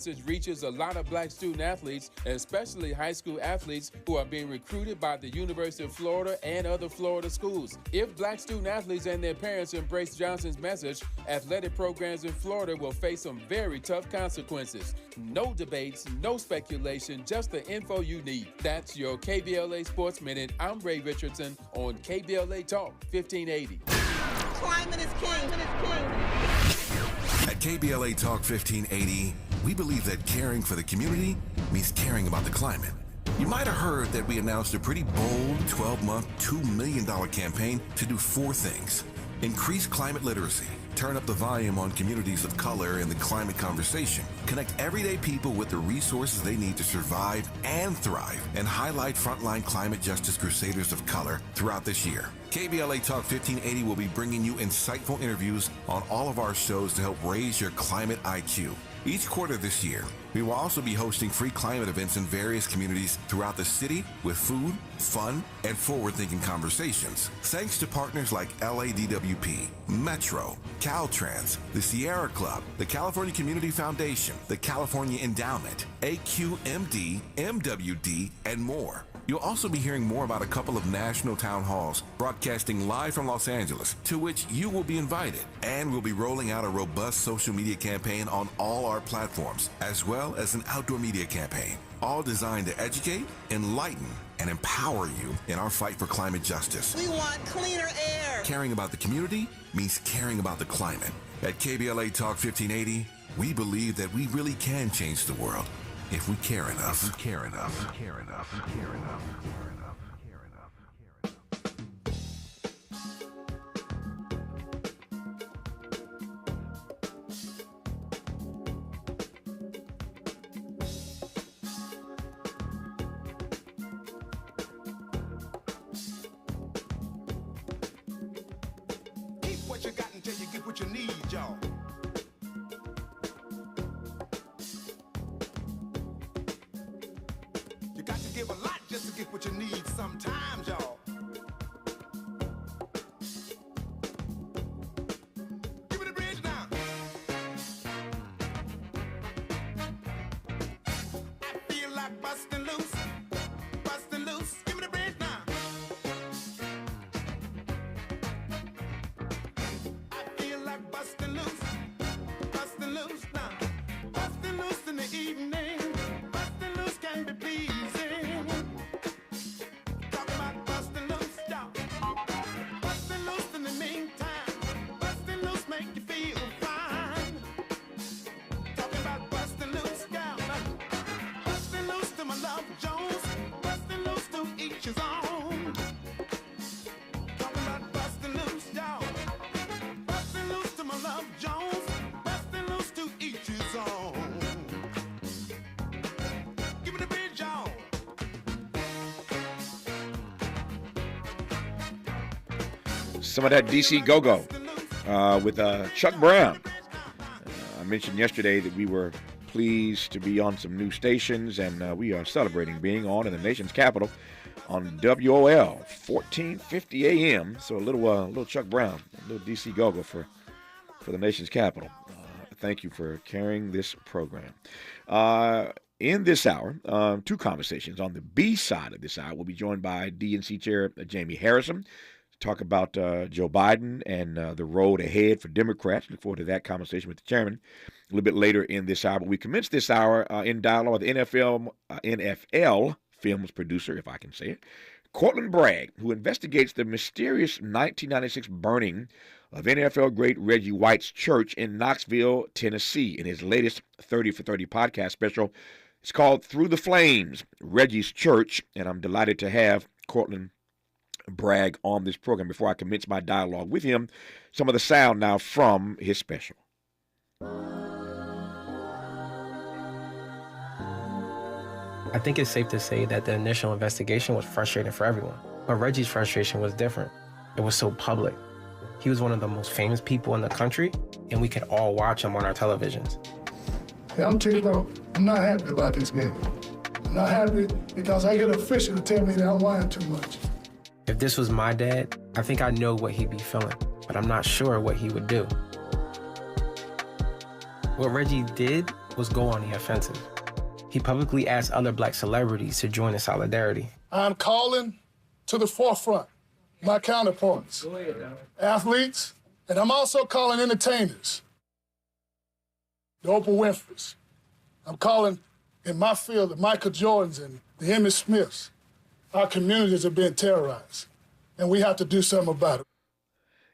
Message reaches a lot of black student athletes, especially high school athletes who are being recruited by the University of Florida and other Florida schools. If black student athletes and their parents embrace Johnson's message, athletic programs in Florida will face some very tough consequences. No debates, no speculation, just the info you need. That's your KBLA Sports Minute. I'm Ray Richardson on KBLA Talk 1580. Climate is king. At KBLA Talk 1580, we believe that caring for the community means caring about the climate. You might have heard that we announced a pretty bold 12-month, $2 million campaign to do 4 things. Increase climate literacy, turn up the volume on communities of color in the climate conversation, connect everyday people with the resources they need to survive and thrive, and highlight frontline climate justice crusaders of color throughout this year. KBLA Talk 1580 will be bringing you insightful interviews on all of our shows to help raise your climate IQ. Each quarter this year, we will also be hosting free climate events in various communities throughout the city with food, fun, and forward-thinking conversations. Thanks to partners like LADWP, Metro, Caltrans, the Sierra Club, the California Community Foundation, the California Endowment, AQMD, MWD, and more. You'll also be hearing more about a couple of national town halls broadcasting live from Los Angeles, to which you will be invited. And we'll be rolling out a robust social media campaign on all our platforms, as well as an outdoor media campaign, all designed to educate, enlighten, and empower you in our fight for climate justice. We want cleaner air. Caring about the community means caring about the climate. At KBLA Talk 1580, we believe that we really can change the world if we care enough. If we care enough. If we care enough. If we care enough. If we care enough. Keep what you got until you get what you need, y'all. You got to give a lot just to get what you need sometimes, y'all. Give me the bridge now. I feel like busting loose, busting loose. Give me the bridge now. I feel like busting loose now. Busting loose in the evening. Busting loose can be pleasing. Talk about busting loose, y'all. Busting loose in the meantime. Busting loose make you feel fine. Talking about busting loose, y'all. Busting loose to my love Jones. Busting loose to each his own. Talking about busting loose, y'all. Busting loose to my love Jones. Busting loose to each his own. Give me the bridge, y'all. Some of that DC go-go with Chuck Brown. I mentioned yesterday that we were pleased to be on some new stations, and we are celebrating being on in the nation's capital on WOL 1450 AM. So a little Chuck Brown, a little DC go-go for the nation's capital. Thank you for carrying this program. In this hour, 2 conversations. On the B side of this hour, we'll be joined by DNC Chair Jamie Harrison to talk about Joe Biden and the road ahead for Democrats. Look forward to that conversation with the chairman a little bit later in this hour. But we commence this hour in dialogue with the NFL films producer, if I can say it, Cortland Bragg, who investigates the mysterious 1996 burning of NFL great Reggie White's church in Knoxville, Tennessee, in his latest 30 for 30 podcast special. It's called Through the Flames, Reggie's Church, and I'm delighted to have Cortland Bragg on this program. Before I commence my dialogue with him, some of the sound now from his special. I think it's safe to say that the initial investigation was frustrating for everyone. But Reggie's frustration was different. It was so public. He was one of the most famous people in the country, and we could all watch him on our televisions. Yeah, I'm telling you though, I'm not happy about this game. I'm not happy because I get an official to tell me that I'm lying too much. If this was my dad, I think I know what he'd be feeling, but I'm not sure what he would do. What Reggie did was go on the offensive. He publicly asked other black celebrities to join in solidarity. I'm calling to the forefront my counterparts, athletes, and I'm also calling entertainers, the Oprah Winfreys. I'm calling in my field the Michael Jordans and the Emmitt Smiths. Our communities are being terrorized, and we have to do something about it.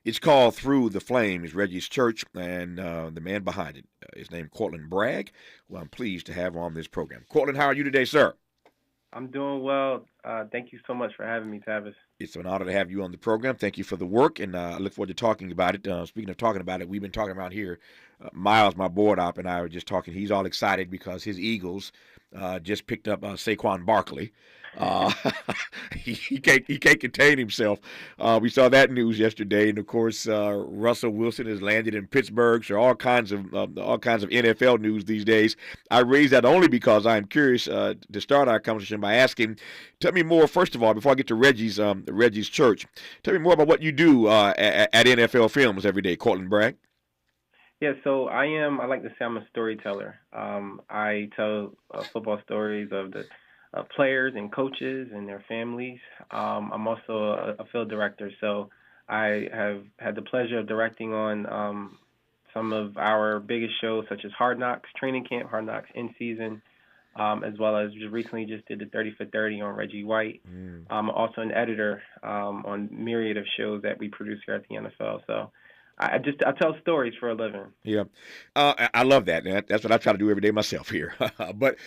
It's called Through the Flames, Reggie's Church, and the man behind it is named Cortland Bragg, who I'm pleased to have on this program. Cortland, how are you today, sir? I'm doing well. Thank you so much for having me, Tavis. It's an honor to have you on the program. Thank you for the work, and I look forward to talking about it. Speaking of talking about it, we've been talking about here. Miles, my board op, and I were just talking. He's all excited because his Eagles just picked up Saquon Barkley. He can't contain himself. We saw that news yesterday, and of course, Russell Wilson has landed in Pittsburgh. So all kinds of NFL news these days. I raise that only because I'm curious to start our conversation by asking, tell me more. First of all, before I get to Reggie's Church, tell me more about what you do at NFL Films every day, Cortland Bragg. Yeah, so I like to say I'm a storyteller. I tell football stories of the players and coaches and their families. I'm also a field director, so I have had the pleasure of directing on some of our biggest shows, such as Hard Knocks Training Camp, Hard Knocks In Season, as well as recently just did the 30 for 30 on Reggie White. I'm also an editor on myriad of shows that we produce here at the NFL. So I tell stories for a living. Yeah, I love that. That's what I try to do every day myself here. But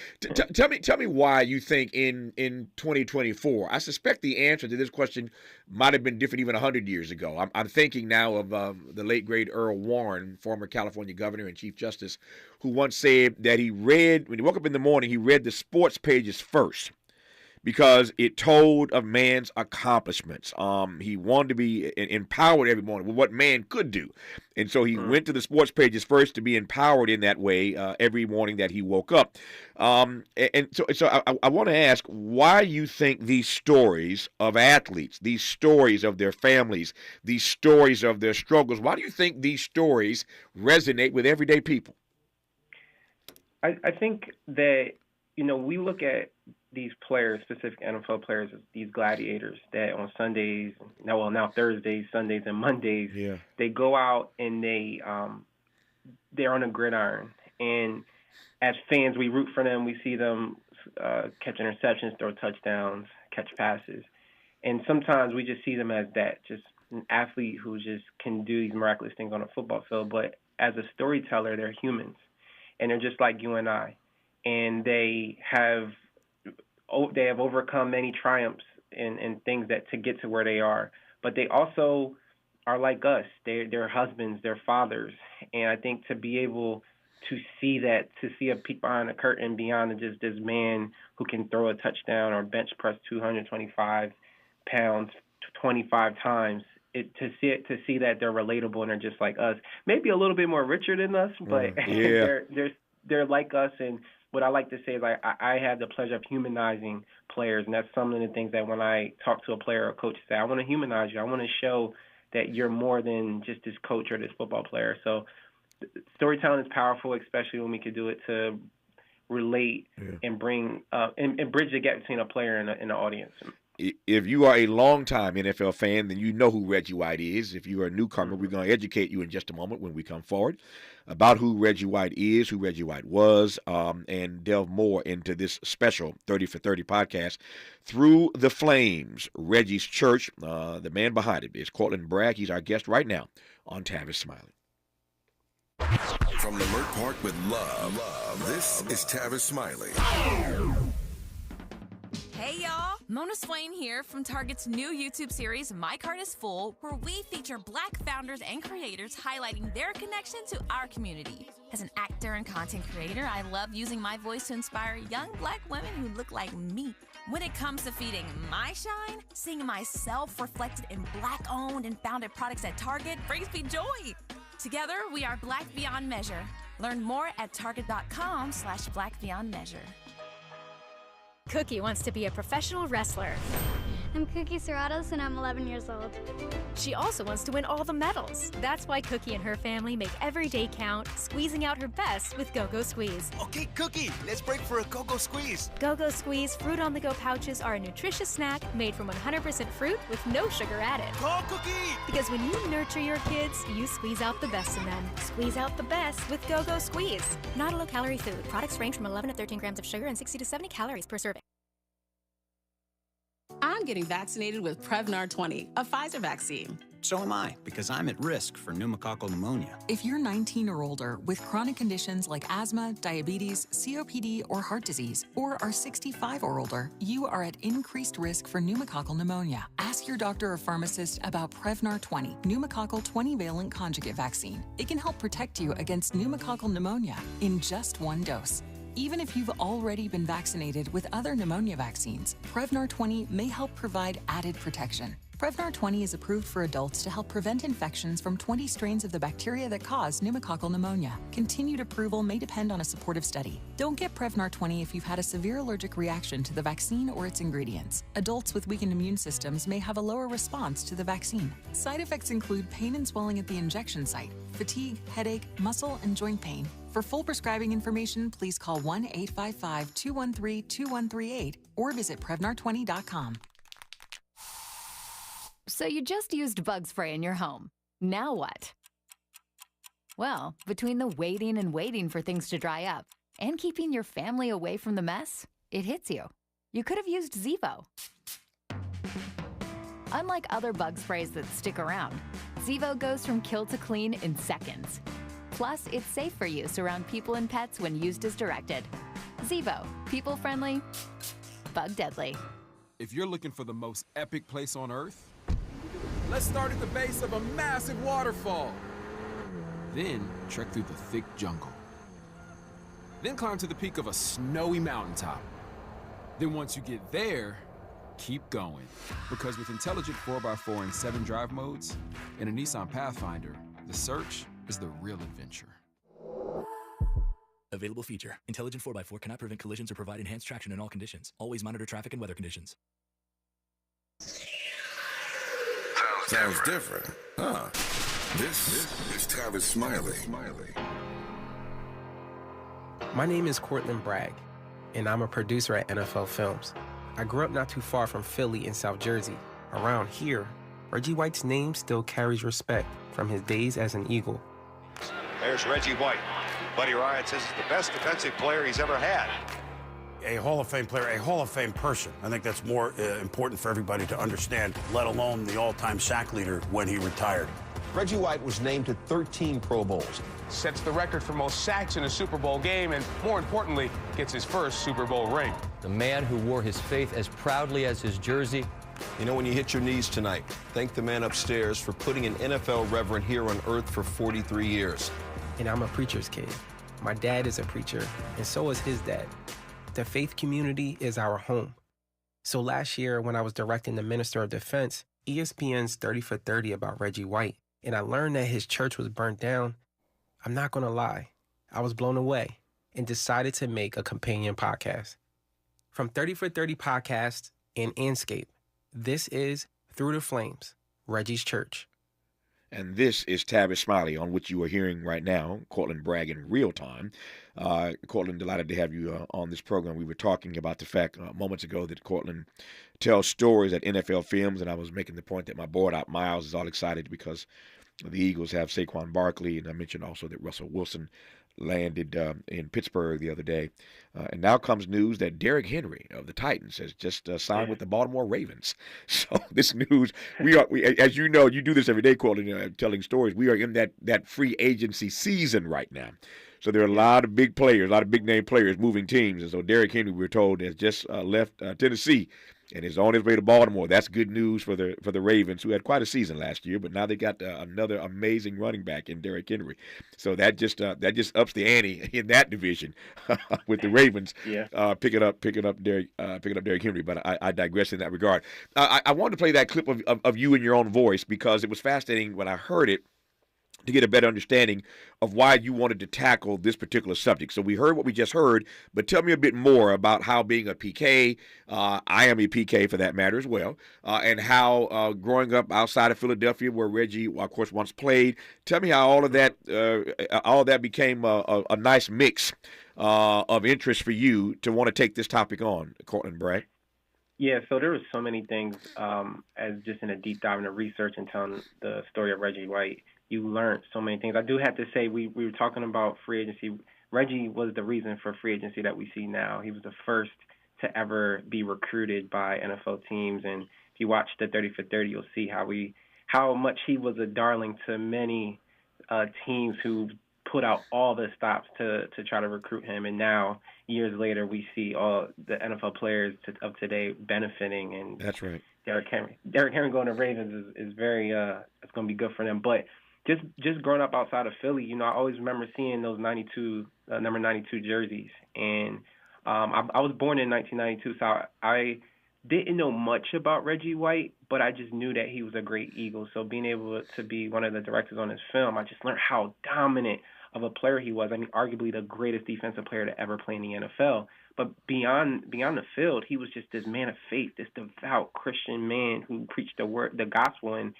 tell me why you think in 2024. I suspect the answer to this question might have been different even 100 years ago. I'm thinking now of the late great Earl Warren, former California governor and Chief Justice, who once said that when he woke up in the morning, he read the sports pages first, because it told of man's accomplishments. He wanted to be empowered every morning with what man could do. And so he went to the sports pages first to be empowered in that way every morning that he woke up. And so I want to ask why you think these stories of athletes, these stories of their families, these stories of their struggles, why do you think these stories resonate with everyday people? I think that, we look at these players, specific NFL players, these gladiators that on Sundays, now Thursdays, Sundays, and Mondays, they go out and they're on a gridiron. And as fans, we root for them. We see them catch interceptions, throw touchdowns, catch passes. And sometimes we just see them as that, just an athlete who just can do these miraculous things on a football field. But as a storyteller, they're humans. And they're just like you and I. And they have overcome many triumphs and things that to get to where they are. But they also are like us. They're husbands, they're fathers. And I think to be able to see that, to see a peek behind the curtain beyond just this man who can throw a touchdown or bench press 225 pounds 25 times, to see that they're relatable and they're just like us. Maybe a little bit more richer than us, but they're like us. And what I like to say is I have the pleasure of humanizing players, and that's some of the things that when I talk to a player or a coach, say, I want to humanize you. I want to show that you're more than just this coach or this football player. So storytelling is powerful, especially when we can do it to relate and bring and bridge the gap between a player and an audience. If you are a longtime NFL fan, then you know who Reggie White is. If you are a newcomer, we're going to educate you in just a moment when we come forward about who Reggie White is, who Reggie White was, and delve more into this special 30 for 30 podcast. Through the Flames, Reggie's Church, the man behind it is Cortland Bragg. He's our guest right now on Tavis Smiley. From Leimert Park with love, this is Tavis Smiley. Hey y'all, Mona Swain here from Target's new YouTube series, My Cart is Full, where we feature Black founders and creators highlighting their connection to our community. As an actor and content creator, I love using my voice to inspire young Black women who look like me. When it comes to feeding my shine, seeing myself reflected in Black-owned and founded products at Target brings me joy. Together, we are Black Beyond Measure. Learn more at target.com/Black Beyond Measure. Cookie wants to be a professional wrestler. I'm Cookie Serratos, and I'm 11 years old. She also wants to win all the medals. That's why Cookie and her family make every day count, squeezing out her best with Go-Go Squeeze. Okay, Cookie, let's break for a Go-Go Squeeze. Go-Go Squeeze Fruit on the Go pouches are a nutritious snack made from 100% fruit with no sugar added. Go, Cookie! Because when you nurture your kids, you squeeze out the best in them. Squeeze out the best with Go-Go Squeeze. Not a low-calorie food. Products range from 11 to 13 grams of sugar and 60 to 70 calories per serving. I'm getting vaccinated with Prevnar 20, a Pfizer vaccine. So am I, because I'm at risk for pneumococcal pneumonia. If you're 19 or older with chronic conditions like asthma, diabetes, COPD, or heart disease, or are 65 or older, you are at increased risk for pneumococcal pneumonia. Ask your doctor or pharmacist about Prevnar 20, pneumococcal 20-valent conjugate vaccine. It can help protect you against pneumococcal pneumonia in just one dose. Even if you've already been vaccinated with other pneumonia vaccines, Prevnar 20 may help provide added protection. Prevnar 20 is approved for adults to help prevent infections from 20 strains of the bacteria that cause pneumococcal pneumonia. Continued approval may depend on a supportive study. Don't get Prevnar 20 if you've had a severe allergic reaction to the vaccine or its ingredients. Adults with weakened immune systems may have a lower response to the vaccine. Side effects include pain and swelling at the injection site, fatigue, headache, muscle, and joint pain. For full prescribing information, please call 1-855-213-2138 or visit Prevnar20.com. So you just used bug spray in your home. Now what? Well, between the waiting and waiting for things to dry up and keeping your family away from the mess, it hits you. You could have used Zevo. Unlike other bug sprays that stick around, Zevo goes from kill to clean in seconds. Plus, it's safe for use around people and pets when used as directed. Zevo, people-friendly, bug-deadly. If you're looking for the most epic place on Earth, let's start at the base of a massive waterfall. Then trek through the thick jungle. Then climb to the peak of a snowy mountaintop. Then once you get there, keep going. Because with intelligent 4x4 and 7 drive modes and a Nissan Pathfinder, the search is the real adventure. Available feature. Intelligent 4x4 cannot prevent collisions or provide enhanced traction in all conditions. Always monitor traffic and weather conditions. Sounds different, huh? This is Tavis Smiley. My name is Cortland Bragg, and I'm a producer at NFL Films. I grew up not too far from Philly in South Jersey. Around here, Reggie White's name still carries respect from his days as an Eagle. There's Reggie White. Buddy Ryan says he's the best defensive player he's ever had. A Hall of Fame player, a Hall of Fame person. I think that's more important for everybody to understand, let alone the all-time sack leader when he retired. Reggie White was named to 13 Pro Bowls. Sets the record for most sacks in a Super Bowl game and, more importantly, gets his first Super Bowl ring. The man who wore his faith as proudly as his jersey. You know, when you hit your knees tonight, thank the man upstairs for putting an NFL reverend here on earth for 43 years. And I'm a preacher's kid. My dad is a preacher, and so is his dad. The faith community is our home. So last year, when I was directing the Minister of Defense, ESPN's 30 for 30 about Reggie White, and I learned that his church was burnt down, I'm not going to lie, I was blown away and decided to make a companion podcast. From 30 for 30 Podcast and Anscape, this is Through the Flames, Reggie's Church. And this is Tavis Smiley, on which you are hearing right now, Cortland Bragg in real time. Cortland, delighted to have you on this program. We were talking about the fact moments ago that Cortland tells stories at NFL Films, and I was making the point that my boy out Miles is all excited because the Eagles have Saquon Barkley, and I mentioned also that Russell Wilson landed in Pittsburgh the other day. And now comes news that Derrick Henry of the Titans has just signed with the Baltimore Ravens. So this news, we as you know, you do this every day, Cortland, telling stories. We are in that free agency season right now. So there are a lot of big players, a lot of big-name players moving teams. And so Derrick Henry, we're told, has just left Tennessee and is on his way to Baltimore. That's good news for the Ravens, who had quite a season last year, but now they got another amazing running back in Derrick Henry. So that just ups the ante in that division with the Ravens picking up Derrick Henry. But I digress in that regard. I wanted to play that clip of you in your own voice because it was fascinating when I heard it. to get a better understanding of why you wanted to tackle this particular subject. So we heard what we just heard, but tell me a bit more about how being a PK, I am a PK for that matter as well, and how growing up outside of Philadelphia, where Reggie, of course, once played. Tell me how all of that became a nice mix of interest for you to want to take this topic on, Cortland Bragg. Yeah, so there was so many things as just in a deep dive into research and telling the story of Reggie White. You learned so many things. I do have to say we were talking about free agency. Reggie was the reason for free agency that we see now. He was the first to ever be recruited by NFL teams. And if you watch the 30 for 30, you'll see how much he was a darling to many teams who put out all the stops to try to recruit him. And now, years later, we see all the NFL players of today benefiting. And that's right. Derrick Henry going to Ravens is very it's going to be good for them. But just growing up outside of Philly, I always remember seeing those number 92 jerseys. And I was born in 1992, so I didn't know much about Reggie White, but I just knew that he was a great Eagle. So being able to be one of the directors on his film, I just learned how dominant of a player he was. I mean, arguably the greatest defensive player to ever play in the NFL. But beyond the field, he was just this man of faith, this devout Christian man who preached the gospel.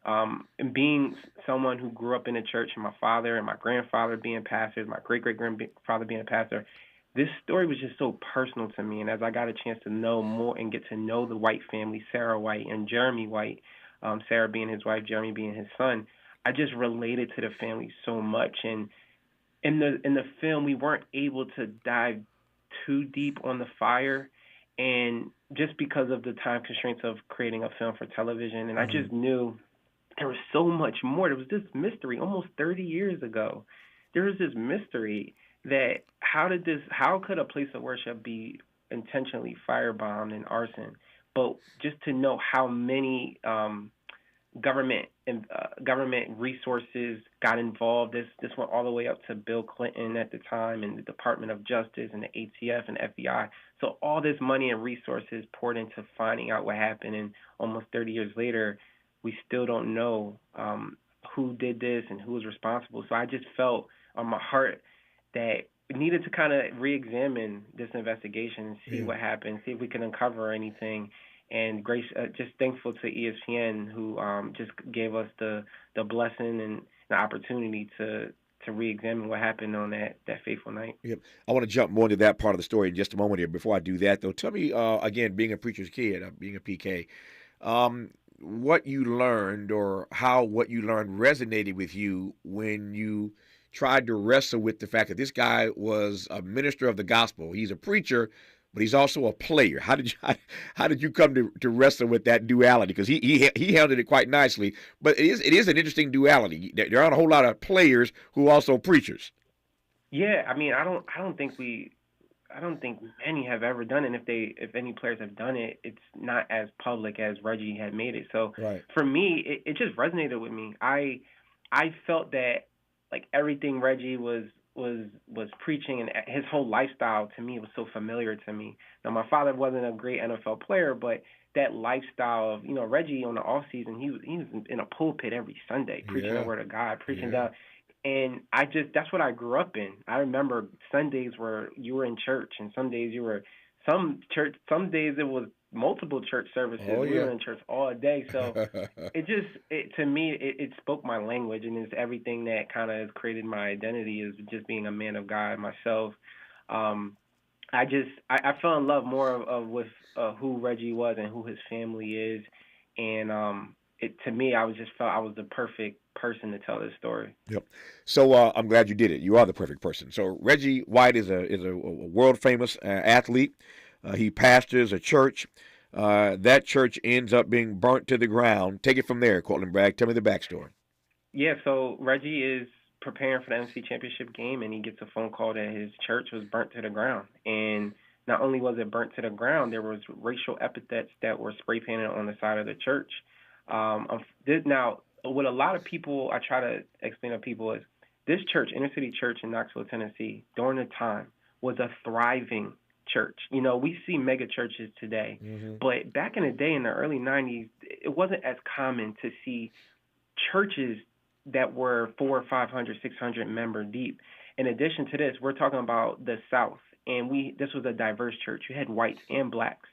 And being someone who grew up in the church, and my father and my grandfather being pastors, my great-great-grandfather being a pastor, this story was just so personal to me. And as I got a chance to know more and get to know the White family, Sarah White and Jeremy White, Sarah being his wife, Jeremy being his son, I just related to the family so much. And in the film, we weren't able to dive too deep on the fire, and just because of the time constraints of creating a film for television. And I just knew there was so much more. There was this mystery almost 30 years ago. There was this mystery that how could a place of worship be intentionally firebombed and arson? But just to know how many government resources got involved. This went all the way up to Bill Clinton at the time and the Department of Justice and the ATF and FBI. So all this money and resources poured into finding out what happened. And almost 30 years later, we still don't know who did this and who was responsible. So I just felt on my heart that we needed to kind of re-examine this investigation and see what happened, see if we can uncover anything. And just thankful to ESPN who just gave us the blessing and the opportunity to re-examine what happened on that fateful night. Yep. I want to jump more into that part of the story in just a moment here. Before I do that, though, tell me, again, being a preacher's kid, being a PK, what you learned or how what you learned resonated with you when you tried to wrestle with the fact that this guy was a minister of the gospel. He's a preacher, but he's also a player. How did you come to wrestle with that duality? Because he handled it quite nicely, but it is an interesting duality. There aren't a whole lot of players who are also preachers. Yeah, I mean, I don't think many have ever done it. And if any players have done it, it's not as public as Reggie had made it. So for me, it just resonated with me. I felt that like everything Reggie was preaching and his whole lifestyle to me was so familiar to me. Now my father wasn't a great NFL player, but that lifestyle of Reggie on the off season, he was in a pulpit every Sunday preaching the word of God, preaching down. And that's what I grew up in. I remember Sundays where you were in church, and some days some days it was multiple church services. We were in church all day. So to me, it spoke my language, and it's everything that kind of has created my identity is just being a man of God myself. I fell in love more with who Reggie was and who his family is. And to me, I felt I was the perfect person to tell this story. Yep. So I'm glad you did it. You are the perfect person. So Reggie White is a world famous athlete. He pastors a church. That church ends up being burnt to the ground. Take it from there, Cortland Bragg. Tell me the backstory. Yeah, so Reggie is preparing for the NFC Championship game, and he gets a phone call that his church was burnt to the ground. And not only was it burnt to the ground, there was racial epithets that were spray painted on the side of the church. Now, what a lot of people, I try to explain to people is this church, Inner City Church in Knoxville, Tennessee, during the time was a thriving church. We see mega churches today, but back in the day in the early 90s, it wasn't as common to see churches that were 400, 500, 600 member deep. In addition to this, we're talking about the South, and this was a diverse church. You had whites and blacks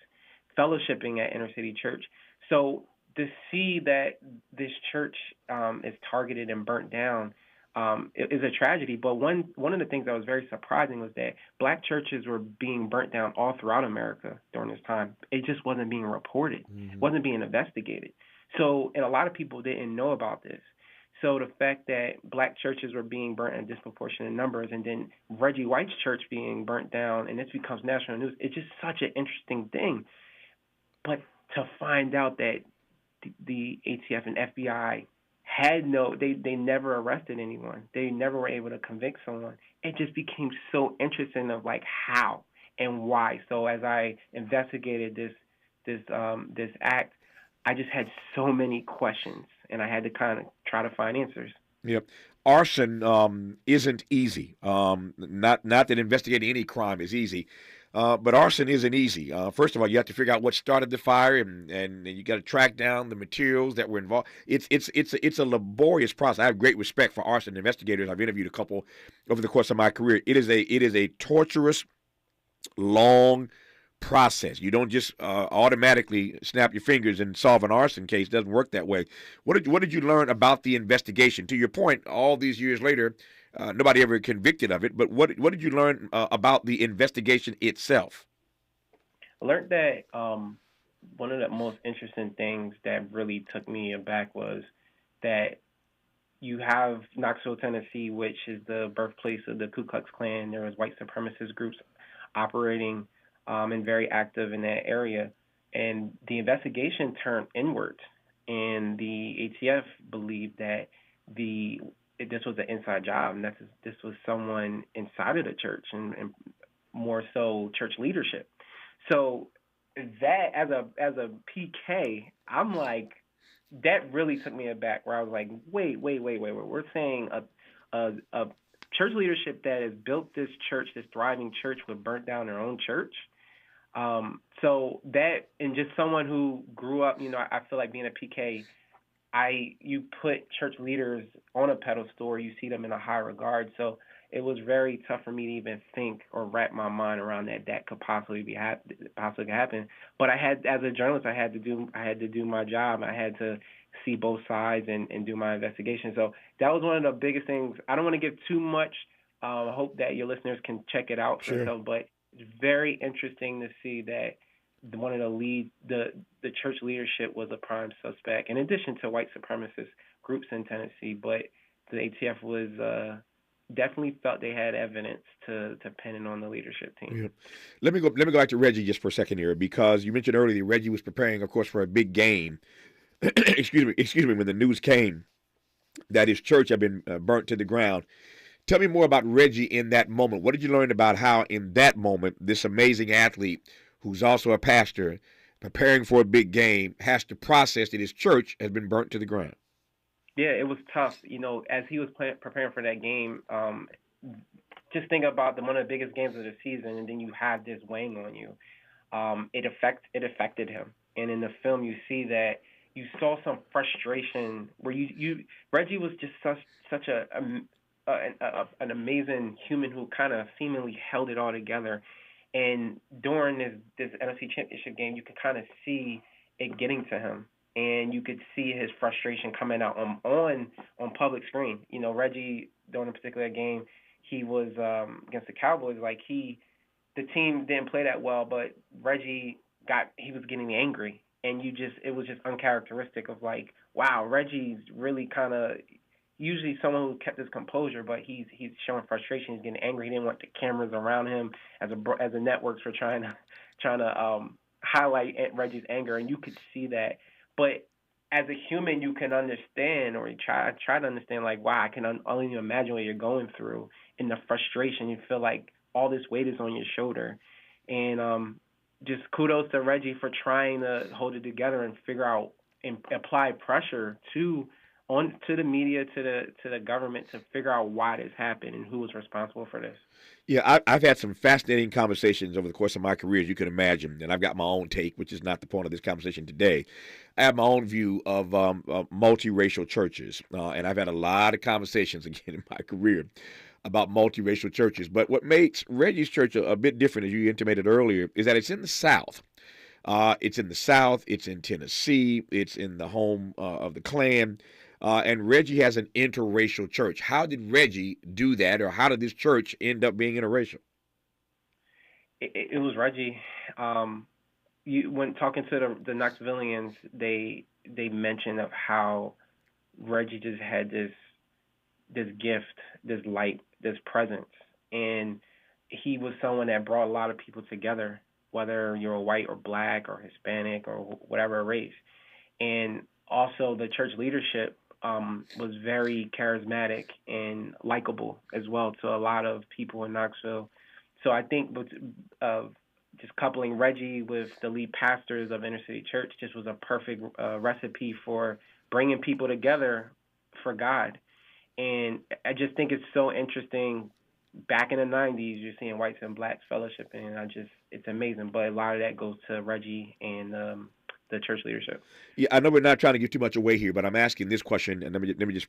fellowshipping at Inner City Church. So to see that this church is targeted and burnt down is a tragedy. But one of the things that was very surprising was that black churches were being burnt down all throughout America during this time. It just wasn't being reported. It wasn't being investigated. So, and a lot of people didn't know about this. So the fact that black churches were being burnt in disproportionate numbers, and then Reggie White's church being burnt down, and this becomes national news, it's just such an interesting thing. But to find out that the ATF and FBI they never arrested anyone. They never were able to convict someone. It just became so interesting of like how and why. So as I investigated this act, I just had so many questions, and I had to kind of try to find answers. Yep. Arson isn't easy. Not that investigating any crime is easy, but arson isn't easy. First of all, you have to figure out what started the fire, and you got to track down the materials that were involved. It's a laborious process. I have great respect for arson investigators. I've interviewed a couple over the course of my career. It is a torturous, long process. You don't just automatically snap your fingers and solve an arson case. It doesn't work that way. What did you learn about the investigation? To your point, all these years later, nobody ever convicted of it. But what did you learn about the investigation itself? I learned that one of the most interesting things that really took me aback was that you have Knoxville, Tennessee, which is the birthplace of the Ku Klux Klan. There was white supremacist groups operating and very active in that area. And the investigation turned inwards, and the ATF believed that this was an inside job, and this was someone inside of the church, and more so church leadership. So that as a PK, I'm like, that really took me aback. Where I was like, wait. We're saying a church leadership that has built this church, this thriving church, would burn down their own church. So that, and just someone who grew up, I feel like being a PK, you put church leaders on a pedestal, or you see them in a high regard. So it was very tough for me to even think or wrap my mind around that could possibly happen. But as a journalist, I had to do my job. I had to see both sides and do my investigation. So that was one of the biggest things. I don't want to give too much. I hope that your listeners can check it out for themselves. But it's very interesting to see that one of the church leadership was a prime suspect, in addition to white supremacist groups in Tennessee. But the ATF was definitely felt they had evidence to pin it on the leadership team. Yeah. Let me go back to Reggie just for a second here, because you mentioned earlier that Reggie was preparing, of course, for a big game. excuse me, when the news came that his church had been burnt to the ground. Tell me more about Reggie in that moment. What did you learn about how in that moment this amazing athlete, who's also a pastor, preparing for a big game, has to process that his church has been burnt to the ground? Yeah, it was tough. As he was preparing for that game, just think about one of the biggest games of the season, and then you have this weighing on you. It affected him. And in the film, you see that you saw some frustration where Reggie was just such an amazing human who kind of seemingly held it all together. And during this NFC Championship game, you could kind of see it getting to him, and you could see his frustration coming out on public screen. Reggie, during a particular game, he was against the Cowboys. The team didn't play that well, but Reggie was getting angry, and it was just uncharacteristic of wow, Reggie's really kind of usually someone who kept his composure, but he's showing frustration. He's getting angry. He didn't want the cameras around him as the networks were trying to highlight Reggie's anger, and you could see that. But as a human, you can understand, or you try to understand, wow, I can only imagine what you're going through, and the frustration. You feel like all this weight is on your shoulder, and just kudos to Reggie for trying to hold it together and figure out and apply pressure to on to the media, to the government to figure out why this happened and who was responsible for this. Yeah, I've had some fascinating conversations over the course of my career, as you can imagine, and I've got my own take, which is not the point of this conversation today. I have my own view of multiracial churches, and I've had a lot of conversations, again, in my career about multiracial churches. But what makes Reggie's church a bit different, as you intimated earlier, is that it's in the South. It's in the South. It's in Tennessee. It's in the home of the Klan. And Reggie has an interracial church. How did Reggie do that, or how did this church end up being interracial? It was Reggie. When talking to the Knoxvillians, they mentioned of how Reggie just had this gift, this light, this presence, and he was someone that brought a lot of people together, whether you're white or black or Hispanic or whatever race. And also the church leadership was very charismatic and likable as well to a lot of people in Knoxville. So I think just coupling Reggie with the lead pastors of Inner City Church just was a perfect recipe for bringing people together for God. And I just think it's so interesting. Back in the 90s, you're seeing whites and blacks fellowship, and it's amazing. But a lot of that goes to Reggie and the church leadership. Yeah, I know we're not trying to give too much away here, but I'm asking this question, and let me just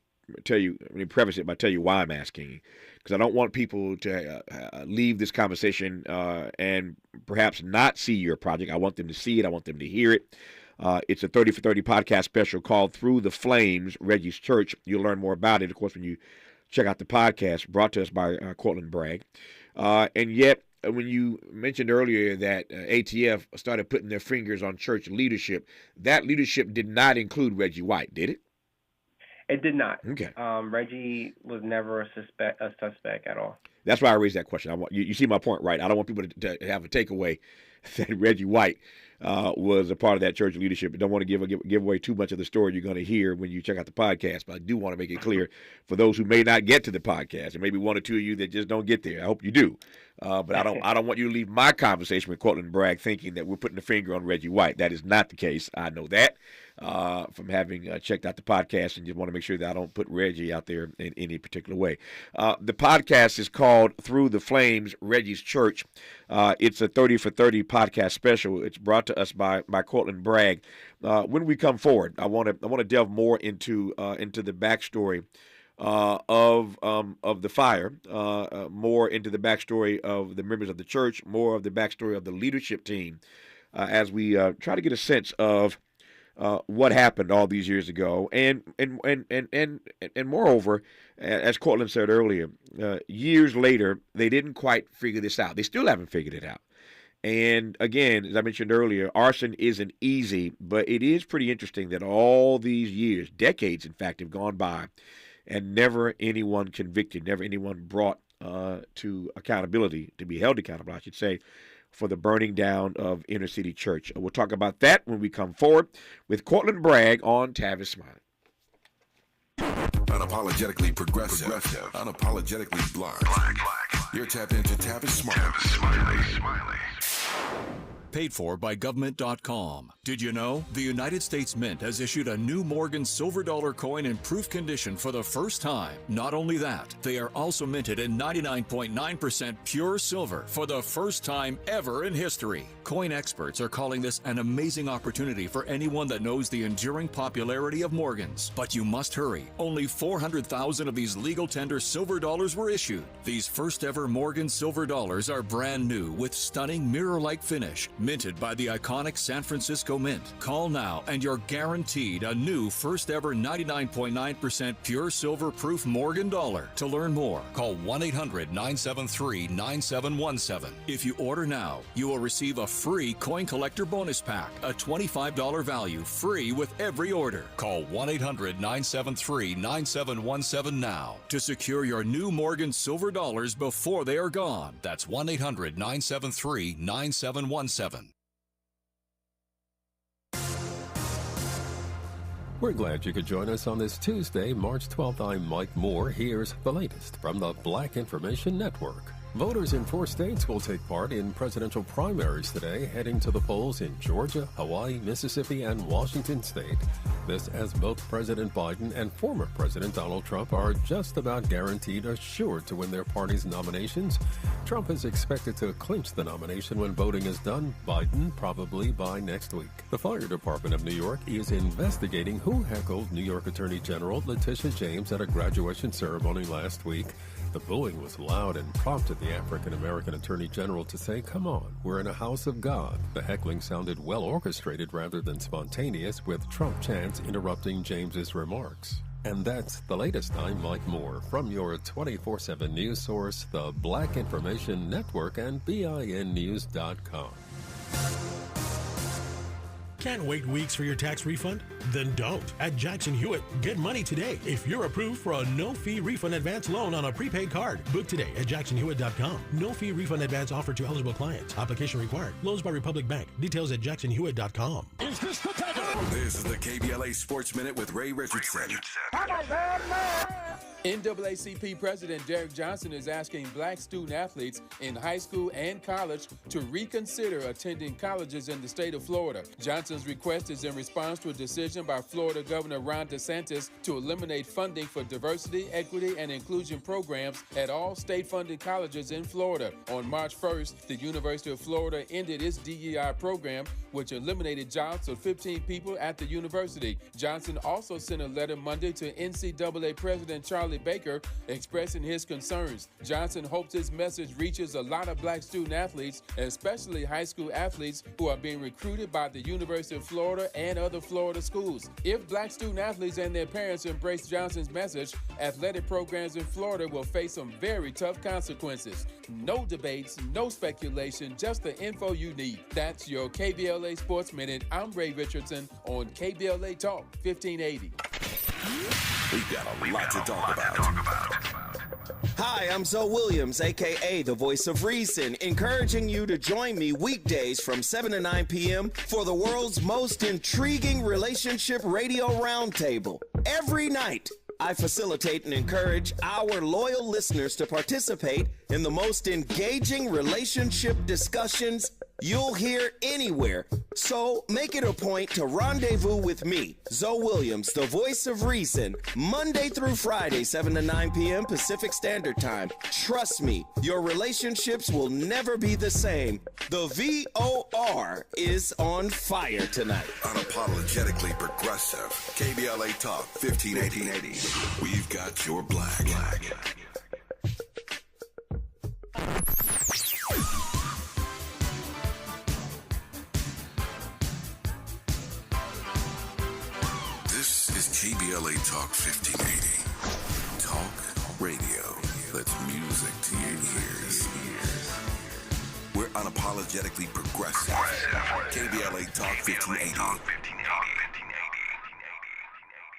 preface it by tell you why I'm asking, because I don't want people to leave this conversation and perhaps not see your project. I want them to see it. I want them to hear it. It's a 30 for 30 podcast special called Through the Flames, Reggie's Church. You'll learn more about it, of course, when you check out the podcast brought to us by Cortland Bragg. And yet, when you mentioned earlier that ATF started putting their fingers on church leadership, that leadership did not include Reggie White, did it? It did not. Okay. Reggie was never a suspect at all. That's why I raised that question. You see my point, right? I don't want people to have a takeaway that Reggie White was a part of that church leadership. I don't want to give away too much of the story you're going to hear when you check out the podcast, but I do want to make it clear for those who may not get to the podcast, and maybe one or two of you that just don't get there. I hope you do. But I don't want you to leave my conversation with Cortland Bragg thinking that we're putting the finger on Reggie White. That is not the case. I know that from having checked out the podcast, and just want to make sure that I don't put Reggie out there in any particular way. The podcast is called Through the Flames, Reggie's Church. It's a 30 for 30 podcast special. It's brought to us by Cortland Bragg. When we come forward, I want to delve more into the backstory of the fire, more into the backstory of the members of the church, more of the backstory of the leadership team, as we try to get a sense of what happened all these years ago, and moreover, as Cortland said earlier, years later they didn't quite figure this out. They still haven't figured it out. And again, as I mentioned earlier, arson isn't easy, but it is pretty interesting that all these years, decades in fact, have gone by, and never anyone convicted, never anyone brought to accountability, to be held accountable, I should say, for the burning down of Inner City Church. We'll talk about that when we come forward with Cortland Bragg on Tavis Smiley. Unapologetically progressive, unapologetically black. You're tapped into Tavis Smiley. Paid for by government.com. Did you know? The United States Mint has issued a new Morgan silver dollar coin in proof condition for the first time. Not only that, they are also minted in 99.9% pure silver for the first time ever in history. Coin experts are calling this an amazing opportunity for anyone that knows the enduring popularity of Morgans. But you must hurry. Only 400,000 of these legal tender silver dollars were issued. These first ever Morgan silver dollars are brand new with stunning mirror-like finish, minted by the iconic San Francisco Mint. Call now and you're guaranteed a new first ever 99.9% pure silver proof Morgan dollar. To learn more, call 1-800-973-9717. If you order now, you will receive a free coin collector bonus pack, a $25 value, free with every order. Call 1-800-973-9717 now to secure your new Morgan silver dollars before they are gone. That's 1-800-973-9717. We're glad you could join us on this Tuesday, March 12th. I'm Mike Moore. Here's the latest from the Black Information Network. Voters in 4 states will take part in presidential primaries today, heading to the polls in Georgia, Hawaii, Mississippi, and Washington state. This as both President Biden and former President Donald Trump are just about guaranteed assured to win their party's nominations. Trump is expected to clinch the nomination when voting is done, Biden probably by next week. The Fire Department of New York is investigating who heckled New York Attorney General Letitia James at a graduation ceremony last week. The booing was loud and prompted the African-American Attorney General to say, "Come on, we're in a house of God." The heckling sounded well orchestrated rather than spontaneous, with Trump chants interrupting James's remarks. And that's the latest. I'm Mike Moore from your 24/7 news source, the Black Information Network, and BINnews.com. Can't wait weeks for your tax refund? Then don't. At Jackson Hewitt, get money today if you're approved for a no-fee refund advance loan on a prepaid card. Book today at jacksonhewitt.com. No-fee refund advance offered to eligible clients. Application required. Loans by Republic Bank. Details at jacksonhewitt.com. Is this the title? This is the KBLA Sports Minute with Ray Richardson. NAACP President Derek Johnson is asking black student athletes in high school and college to reconsider attending colleges in the state of Florida. Johnson's request is in response to a decision by Florida Governor Ron DeSantis to eliminate funding for diversity, equity, and inclusion programs at all state-funded colleges in Florida. On March 1st, the University of Florida ended its DEI program, which eliminated jobs of 15 people at the university. Johnson also sent a letter Monday to NCAA President Charlie Baker expressing his concerns. Johnson hopes his message reaches a lot of black student athletes, especially high school athletes who are being recruited by the University of Florida and other Florida schools. If black student athletes and their parents embrace Johnson's message, athletic programs in Florida will face some very tough consequences. No debates, no speculation, just the info you need. That's your KBLA Sports Minute. I'm Ray Richardson on KBLA Talk 1580. We've got a lot to talk about. Hi, I'm Zoe Williams, a.k.a. the Voice of Reason, encouraging you to join me weekdays from 7 to 9 p.m. for the world's most intriguing relationship radio roundtable. Every night, I facilitate and encourage our loyal listeners to participate in the most engaging relationship discussions you'll hear anywhere. So make it a point to rendezvous with me, Zoe Williams, the Voice of Reason, Monday through Friday, 7 to 9 p.m. Pacific Standard Time. Trust me, your relationships will never be the same. The VOR is on fire tonight. Unapologetically progressive. KBLA Talk 1580. We've got your black. This is KBLA Talk 1580. Talk radio. That's music to your ears. We're unapologetically progressive. KBLA Talk 1580.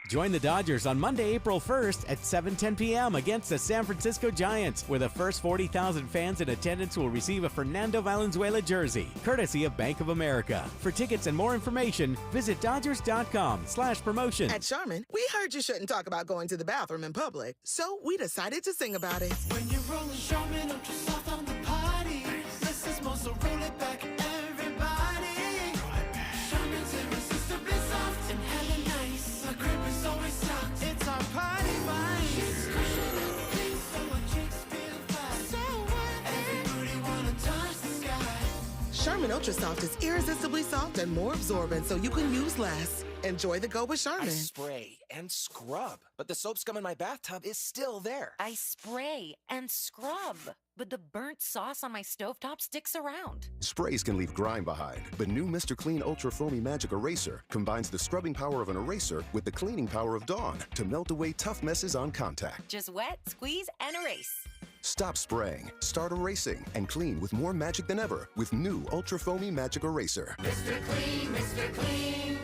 Join the Dodgers on Monday, April 1st at 7:10 p.m. against the San Francisco Giants, where the first 40,000 fans in attendance will receive a Fernando Valenzuela jersey, courtesy of Bank of America. For tickets and more information, visit Dodgers.com/promotion. At Charmin, we heard you shouldn't talk about going to the bathroom in public, so we decided to sing about it. When you're rolling Charmin Ultra Soft on the party, this is more, so roll it back, everybody. Charmin's irresistibly soft and hella nice. The grip is always soft. It's our party vibe. It's cushion and clean, so our cheeks feel fine. So what? Everybody wanna touch the sky. Charmin Ultra Soft is irresistibly soft and more absorbent, so you can use less. Enjoy the go with Charmin. I spray and scrub, but the soap scum in my bathtub is still there. I spray and scrub, but the burnt sauce on my stovetop sticks around. Sprays can leave grime behind, but new Mr. Clean Ultra Foamy Magic Eraser combines the scrubbing power of an eraser with the cleaning power of Dawn to melt away tough messes on contact. Just wet, squeeze, and erase. Stop spraying, start erasing, and clean with more magic than ever with new Ultra Foamy Magic Eraser. Mr. Clean, Mr. Clean.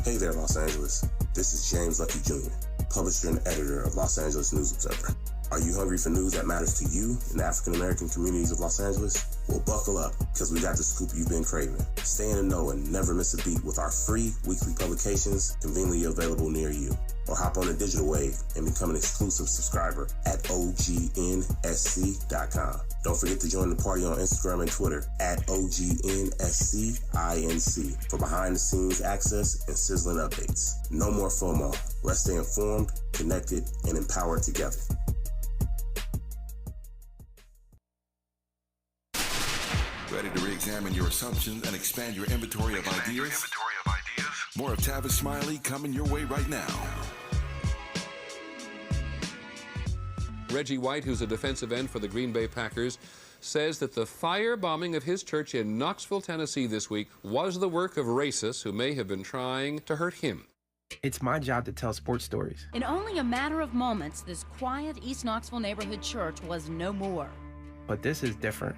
Hey there, Los Angeles. This is James Lucky Jr., publisher and editor of Los Angeles News Observer. Are you hungry for news that matters to you in the African-American communities of Los Angeles? Well, buckle up, because we got the scoop you've been craving. Stay in the know and never miss a beat with our free weekly publications conveniently available near you. Or hop on the digital wave and become an exclusive subscriber at OGNSC.com. Don't forget to join the party on Instagram and Twitter at OGNSCINC for behind-the-scenes access and sizzling updates. No more FOMO. Let's stay informed, connected, and empowered together. Ready to re-examine your assumptions and expand your inventory of ideas? More of Tavis Smiley coming your way right now. Reggie White, who's a defensive end for the Green Bay Packers, says that the firebombing of his church in Knoxville, Tennessee this week was the work of racists who may have been trying to hurt him. It's my job to tell sports stories. In only a matter of moments, this quiet East Knoxville neighborhood church was no more. But this is different.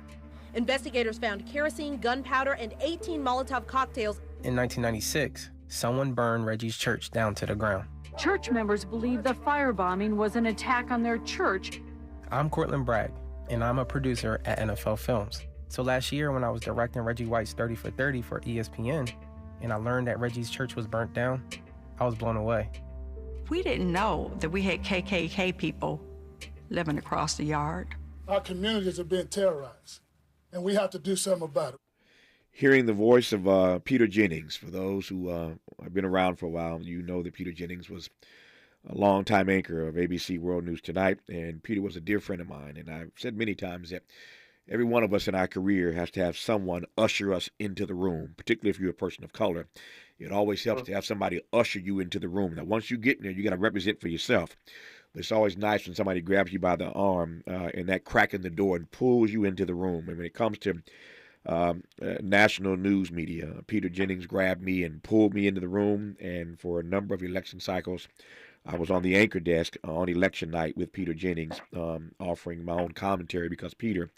Investigators found kerosene, gunpowder, and 18 Molotov cocktails. In 1996, someone burned Reggie's church down to the ground. Church members believe the firebombing was an attack on their church. I'm Cortland Bragg, and I'm a producer at NFL Films. So last year when I was directing Reggie White's 30 for 30 for ESPN, and I learned that Reggie's church was burnt down, I was blown away. We didn't know that we had KKK people living across the yard. Our communities are being terrorized, and we have to do something about it. Hearing the voice of Peter Jennings, for those who have been around for a while, you know that Peter Jennings was a longtime anchor of ABC World News Tonight, and Peter was a dear friend of mine. And I've said many times that every one of us in our career has to have someone usher us into the room, particularly if you're a person of color. It always helps to have somebody usher you into the room. Now, once you get in there, you got to represent for yourself. But it's always nice when somebody grabs you by the arm and that crack in the door and pulls you into the room. And when it comes to national news media, Peter Jennings grabbed me and pulled me into the room, and for a number of election cycles, I was on the anchor desk on election night with Peter Jennings, offering my own commentary because Peter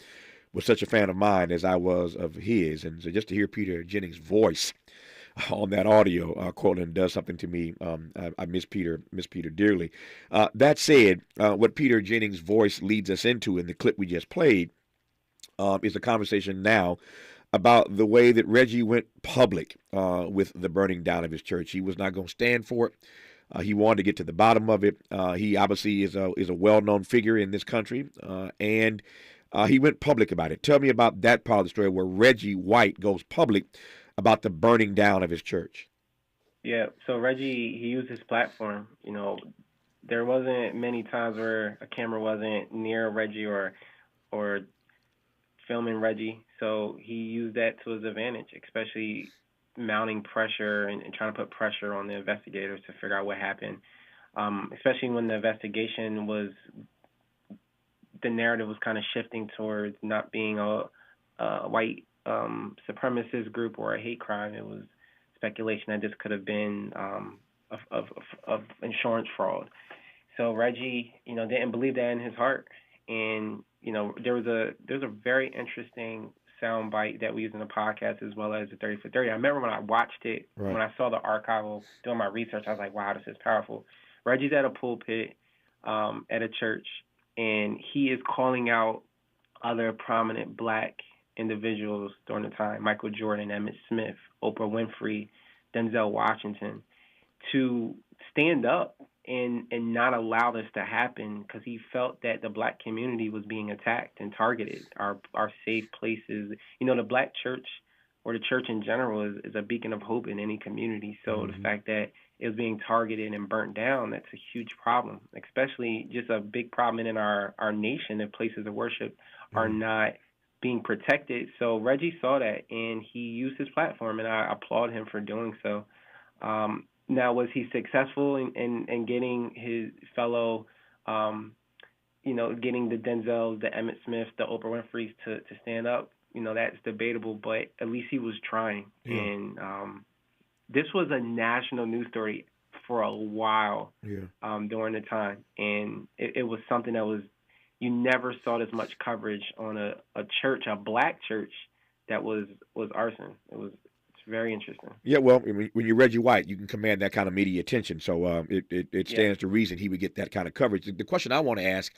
was such a fan of mine as I was of his. And so just to hear Peter Jennings' voice on that audio, Cortland, does something to me. I miss Peter dearly. That said, what Peter Jennings' voice leads us into in the clip we just played is a conversation now about the way that Reggie went public with the burning down of his church. He was not going to stand for it. He wanted to get to the bottom of it. He obviously is a well-known figure in this country, and he went public about it. Tell me about that part of the story where Reggie White goes public about the burning down of his church. Yeah, so Reggie, he used his platform. You know, there wasn't many times where a camera wasn't near Reggie or filming Reggie, so he used that to his advantage, especially mounting pressure and trying to put pressure on the investigators to figure out what happened, especially when the investigation was, the narrative was kind of shifting towards not being a white supremacist group or a hate crime. It was speculation that this could have been of insurance fraud. So Reggie, didn't believe that in his heart. And, there's a very interesting sound bite that we use in the podcast as well as the 30 for 30. I remember when I watched it, right. When I saw the archival, doing my research, I was like, wow, this is powerful. Reggie's at a pulpit at a church, and he is calling out other prominent black individuals during the time, Michael Jordan, Emmett Smith, Oprah Winfrey, Denzel Washington, to stand up and not allow this to happen, because he felt that the black community was being attacked and targeted, our safe places. The black church, or the church in general, is a beacon of hope in any community. So the fact that it was being targeted and burnt down, that's a huge problem, especially just a big problem in our nation if places of worship are not being protected. So Reggie saw that, and he used his platform, and I applaud him for doing so. Now, was he successful in getting his fellow, getting the Denzels, the Emmett Smith, the Oprah Winfreys to stand up? That's debatable, but at least he was trying. Yeah. And this was a national news story for a while during the time. And it was something that you never saw this much coverage on a church, a black church, that was arson. It's very interesting. Yeah, well, when you're Reggie White, you can command that kind of media attention. So it stands to reason he would get that kind of coverage. The question I want to ask,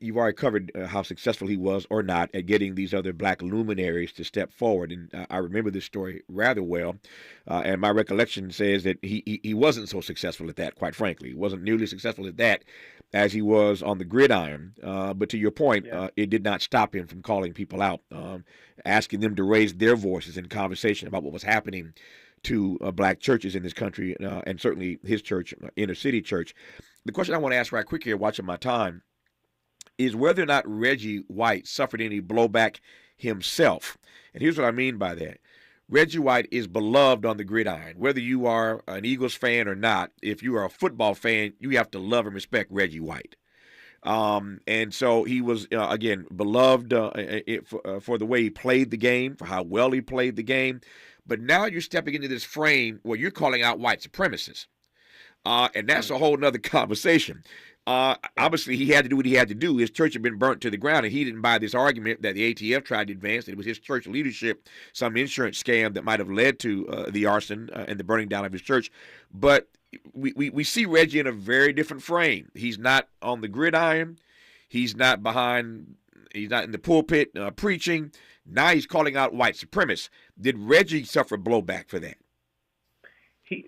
you've already covered how successful he was or not at getting these other black luminaries to step forward. And I remember this story rather well. And my recollection says that he wasn't so successful at that, quite frankly. He wasn't nearly successful at that as he was on the gridiron. But to your point, it did not stop him from calling people out, asking them to raise their voices in conversation about what was happening to black churches in this country, and certainly his church, inner city church. The question I want to ask right quick here, watching my time, is whether or not Reggie White suffered any blowback himself. And here's what I mean by that. Reggie White is beloved on the gridiron. Whether you are an Eagles fan or not, if you are a football fan, you have to love and respect Reggie White. And so he was, again, beloved for the way he played the game, for how well he played the game. But now you're stepping into this frame where you're calling out white supremacists. And that's a whole nother conversation. Obviously, he had to do what he had to do. His church had been burnt to the ground, and he didn't buy this argument that the ATF tried to advance, that it was his church leadership, some insurance scam that might have led to the arson and the burning down of his church. But we see Reggie in a very different frame. He's not on the gridiron. He's not in the pulpit preaching. Now he's calling out white supremacists. Did Reggie suffer blowback for that? He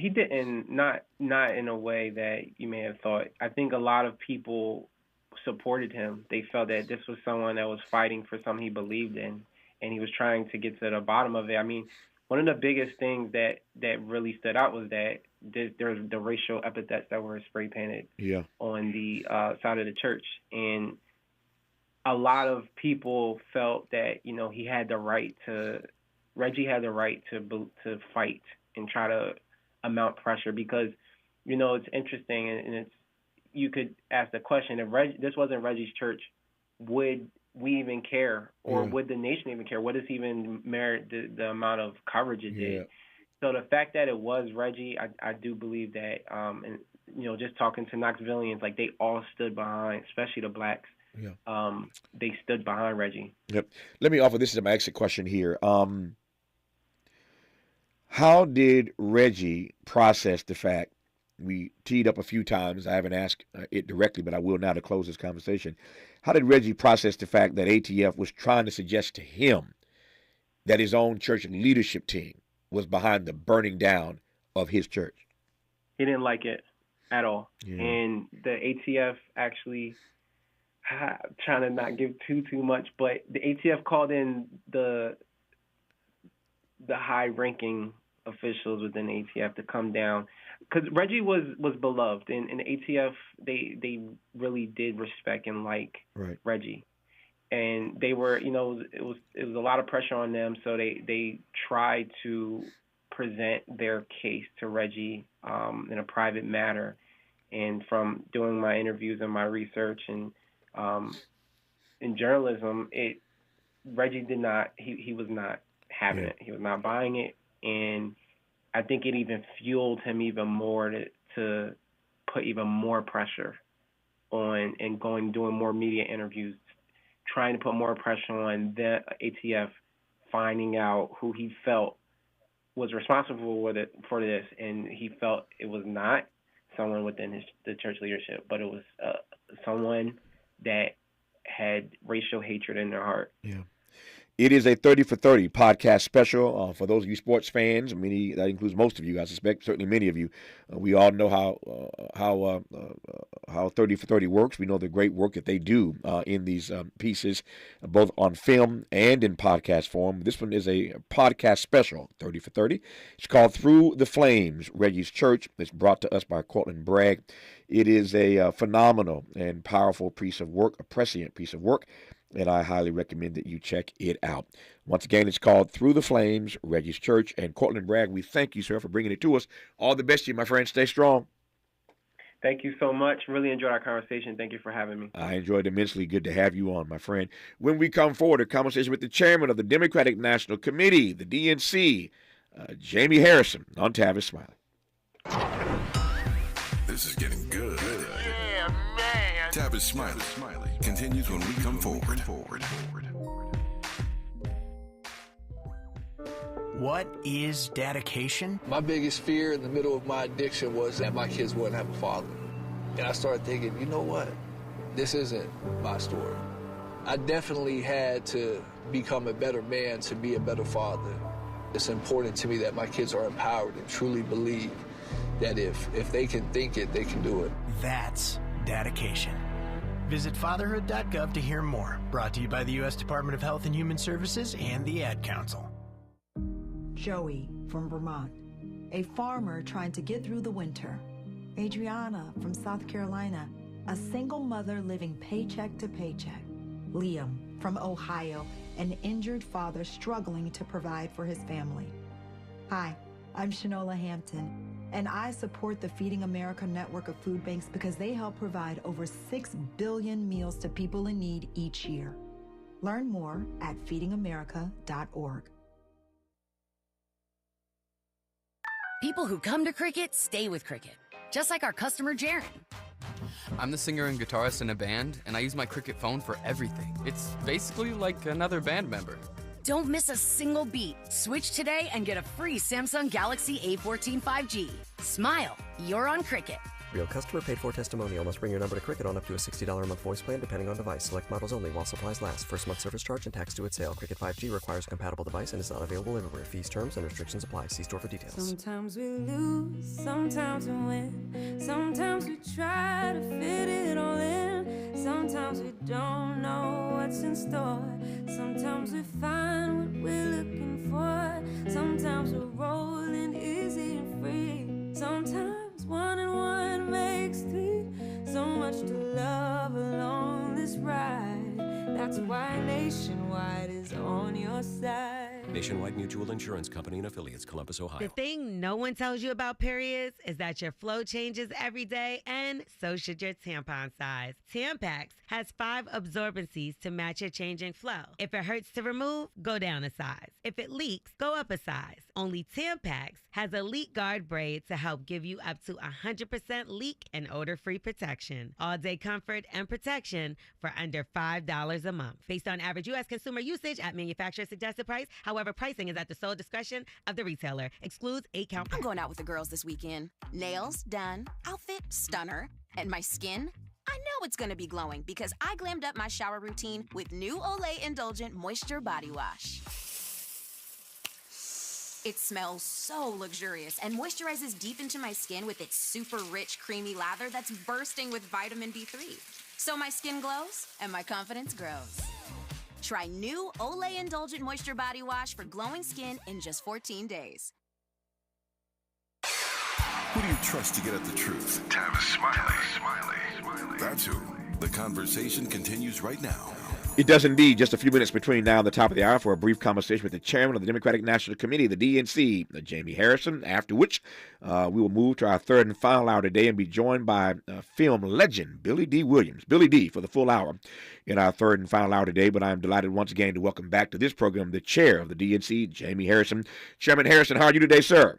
didn't, not in a way that you may have thought. I think a lot of people supported him. They felt that this was someone that was fighting for something he believed in, and he was trying to get to the bottom of it. I mean, one of the biggest things that really stood out was that there's the racial epithets that were spray painted on the side of the church, and a lot of people felt that Reggie had the right to fight and try to amount pressure, because it's interesting, and you could ask the question, if this wasn't Reggie's church, would we even care, or would the nation even care? What does even merit the amount of coverage it did? So the fact that it was Reggie, I do believe that, and just talking to Knoxvillians, like, they all stood behind, especially the blacks. They stood behind Reggie. Yep. Let me offer this as my exit question here. How did Reggie process the fact, we teed up a few times, I haven't asked it directly, but I will now to close this conversation. How did Reggie process the fact that ATF was trying to suggest to him that his own church leadership team was behind the burning down of his church? He didn't like it at all. And the ATF actually, trying to not give too much, but the ATF called in the high-ranking officials within the ATF to come down, because Reggie was beloved, and the ATF they really did respect and like Reggie, and they were it was a lot of pressure on them, so they tried to present their case to Reggie in a private matter, and from doing my interviews and my research and in journalism, Reggie did not he was not having it. He was not buying it, and I think it even fueled him even more to put even more pressure on and doing more media interviews, trying to put more pressure on the ATF, finding out who he felt was responsible for this, and he felt it was not someone within the church leadership, but it was someone that had racial hatred in their heart. Yeah. It is a 30 for 30 podcast special for those of you sports fans. Many, that includes most of you, I suspect, certainly many of you. We all know how 30 for 30 works. We know the great work that they do in these pieces, both on film and in podcast form. This one is a podcast special, 30 for 30. It's called Through the Flames, Reggie's Church. It's brought to us by Cortland Bragg. It is a phenomenal and powerful piece of work, a prescient piece of work, and I highly recommend that you check it out. Once again, it's called Through the Flames, Reggie's Church. And Cortland Bragg, we thank you, sir, for bringing it to us. All the best to you, my friend. Stay strong. Thank you so much. Really enjoyed our conversation. Thank you for having me. I enjoyed it immensely. Good to have you on, my friend. When we come forward, a conversation with the chairman of the Democratic National Committee, the DNC, Jamie Harrison, on Tavis Smiley. This is getting good. Yeah, man. Tavis Smiley continues when we come forward. What is dedication? My biggest fear in the middle of my addiction was that my kids wouldn't have a father. And I started thinking, you know what? This isn't my story. I definitely had to become a better man to be a better father. It's important to me that my kids are empowered and truly believe that if they can think it, they can do it. That's dedication. Visit fatherhood.gov to hear more. Brought to you by the U.S. Department of Health and Human Services and the Ad Council. Joey from Vermont, a farmer trying to get through the winter. Adriana from South Carolina, a single mother living paycheck to paycheck. Liam from Ohio, an injured father struggling to provide for his family. Hi, I'm Shanola Hampton, and I support the Feeding America network of food banks because they help provide over 6 billion meals to people in need each year. Learn more at feedingamerica.org. People who come to Cricket stay with Cricket, just like our customer Jaren. I'm the singer and guitarist in a band, and I use my Cricket phone for everything. It's basically like another band member. Don't miss a single beat. Switch today and get a free Samsung Galaxy A14 5G. Smile, you're on Cricket. Real customer paid for testimonial. Must bring your number to Cricket on up to a $60 a month voice plan depending on device. Select models only while supplies last. First month service charge and tax due at sale. Cricket 5G requires a compatible device and is not available everywhere. Fees, terms, and restrictions apply. See store for details. Sometimes we lose, sometimes we win. Sometimes we try to fit it all in. Sometimes we don't know what's in store. Sometimes we find what we're looking for. Sometimes we're rolling easy and free. Sometimes 1 and 1 makes 3. So much to love along this ride. That's why Nationwide is on your side. Nationwide Mutual Insurance Company and affiliates, Columbus, Ohio. The thing no one tells you about periods is that your flow changes every day, and so should your tampon size. Tampax has 5 absorbencies to match your changing flow. If it hurts to remove, go down a size. If it leaks, go up a size. Only Tampax has a leak guard braid to help give you up to 100% leak and odor-free protection. All-day comfort and protection for under $5 a month. Based on average U.S. consumer usage at manufacturer's suggested price. However, pricing is at the sole discretion of the retailer. Excludes 8-count. I'm going out with the girls this weekend. Nails done, outfit stunner, and my skin, I know it's going to be glowing because I glammed up my shower routine with new Olay Indulgent Moisture Body Wash. It smells so luxurious and moisturizes deep into my skin with its super rich, creamy lather that's bursting with vitamin B3. So my skin glows and my confidence grows. Try new Olay Indulgent Moisture Body Wash for glowing skin in just 14 days. Who do you trust to get at the truth? Tavis Smiley. That's who. The conversation continues right now. It does indeed. Just a few minutes between now and the top of the hour for a brief conversation with the chairman of the Democratic National Committee, the DNC, Jamie Harrison, after which we will move to our third and final hour today and be joined by film legend Billy D. Williams. Billy D. for the full hour in our third and final hour today, but I am delighted once again to welcome back to this program the chair of the DNC, Jamie Harrison. Chairman Harrison, how are you today, sir?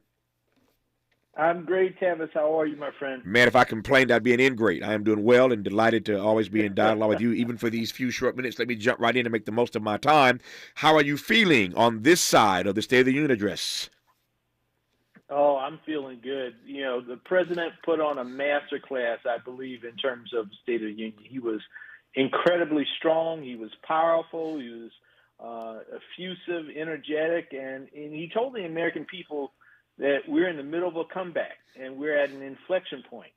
I'm great, Tavis. How are you, my friend? Man, if I complained, I'd be an ingrate. I am doing well and delighted to always be in dialogue with you, even for these few short minutes. Let me jump right in and make the most of my time. How are you feeling on this side of the State of the Union address? Oh, I'm feeling good. You know, the president put on a master class, I believe, in terms of State of the Union. He was incredibly strong. He was powerful. He was effusive, energetic, and he told the American people that we're in the middle of a comeback and we're at an inflection point.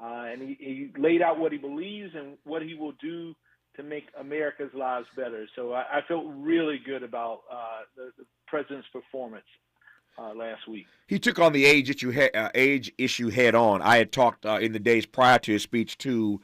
And he laid out what he believes and what he will do to make America's lives better. So I felt really good about the president's performance last week. He took on the age issue head on. I had talked in the days prior to his speech to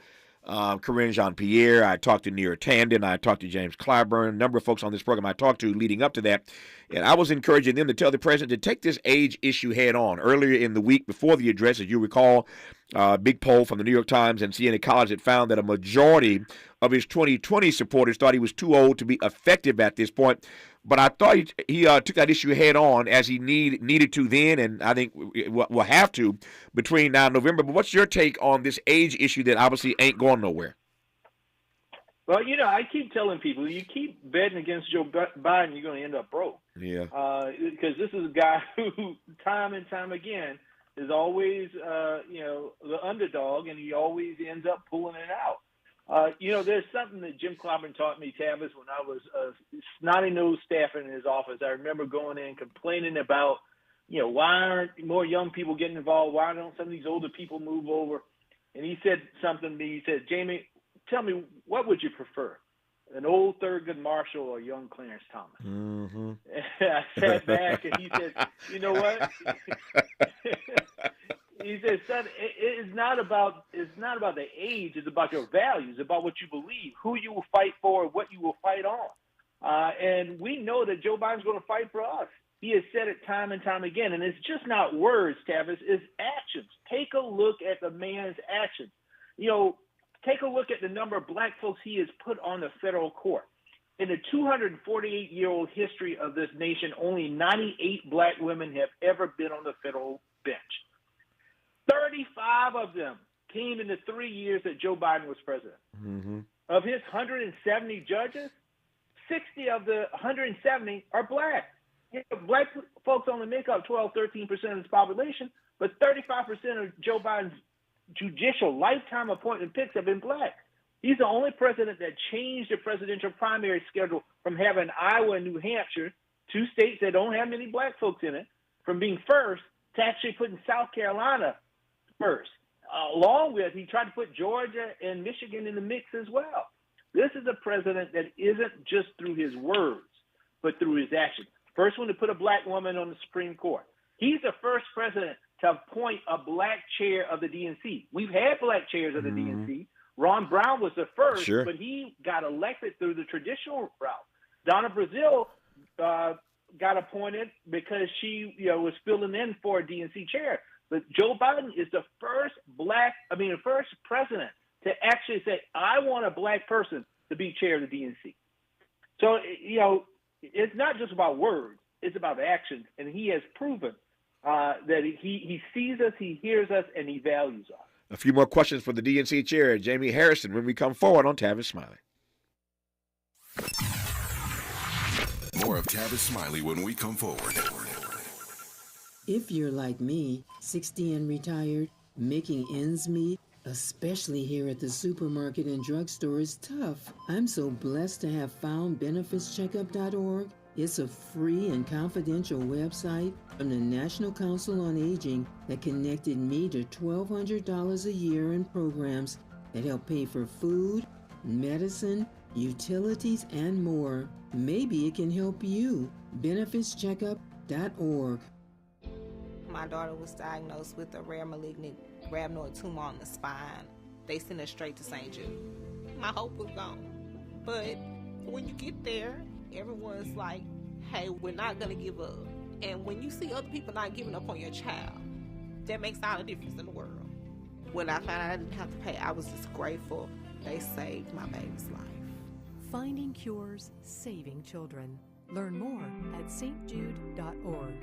Karine Jean-Pierre. I talked to Neera Tanden. I talked to James Clyburn, a number of folks on this program I talked to leading up to that. And I was encouraging them to tell the president to take this age issue head on. Earlier in the week before the address, as you recall, a big poll from the New York Times and Siena College had found that a majority of his 2020 supporters thought he was too old to be effective at this point. But I thought he took that issue head on as he needed to then, and I think will have to between now and November. But what's your take on this age issue that obviously ain't going nowhere? Well, I keep telling people, you keep betting against Joe Biden, you're going to end up broke. Yeah. Because this is a guy who, time and time again, is always, the underdog, and he always ends up pulling it out. There's something that Jim Clyburn taught me, Tavis, when I was a snotty-nosed staffer in his office. I remember going in complaining about, why aren't more young people getting involved? Why don't some of these older people move over? And he said something to me. He said, Jamie, tell me, what would you prefer, an old Thurgood Marshall or young Clarence Thomas? Mm-hmm. I sat back and he said, you know what? He said, son, it's not about the age. It's about your values, about what you believe, who you will fight for, what you will fight on. And we know that Joe Biden's going to fight for us. He has said it time and time again. And it's just not words, Tavis. It's actions. Take a look at the man's actions. Take a look at the number of black folks he has put on the federal court. In the 248-year-old history of this nation, only 98 black women have ever been on the federal bench. 35 of them came in the 3 years that Joe Biden was president. Mm-hmm. Of his 170 judges, 60 of the 170 are black. Black folks only make up 12, 13% of his population, but 35% of Joe Biden's judicial lifetime appointment picks have been black. He's the only president that changed the presidential primary schedule from having Iowa and New Hampshire, two states that don't have many black folks in it, from being first to actually putting South Carolina first. Along with, he tried to put Georgia and Michigan in the mix as well. This is a president that isn't just through his words, but through his actions. First one to put a black woman on the Supreme Court. He's the first president to appoint a black chair of the DNC. We've had black chairs of the DNC. Ron Brown was the first, but he got elected through the traditional route. Donna Brazile got appointed because she was filling in for a DNC chair. But Joe Biden is the first first president to actually say, I want a black person to be chair of the DNC. So, it's not just about words, it's about actions. And he has proven that he sees us, he hears us, and he values us. A few more questions for the DNC chair, Jamie Harrison, when we come forward on Tavis Smiley. More of Tavis Smiley when we come forward. If you're like me, 60 and retired, making ends meet, especially here at the supermarket and drugstore, is tough. I'm so blessed to have found benefitscheckup.org. It's a free and confidential website from the National Council on Aging that connected me to $1,200 a year in programs that help pay for food, medicine, utilities, and more. Maybe it can help you. benefitscheckup.org. My daughter was diagnosed with a rare malignant rhabdoid tumor on the spine. They sent her straight to St. Jude. My hope was gone. But when you get there, everyone's like, hey, we're not going to give up. And when you see other people not giving up on your child, that makes all the difference in the world. When I found out I didn't have to pay, I was just grateful. They saved my baby's life. Finding cures, saving children. Learn more at stjude.org.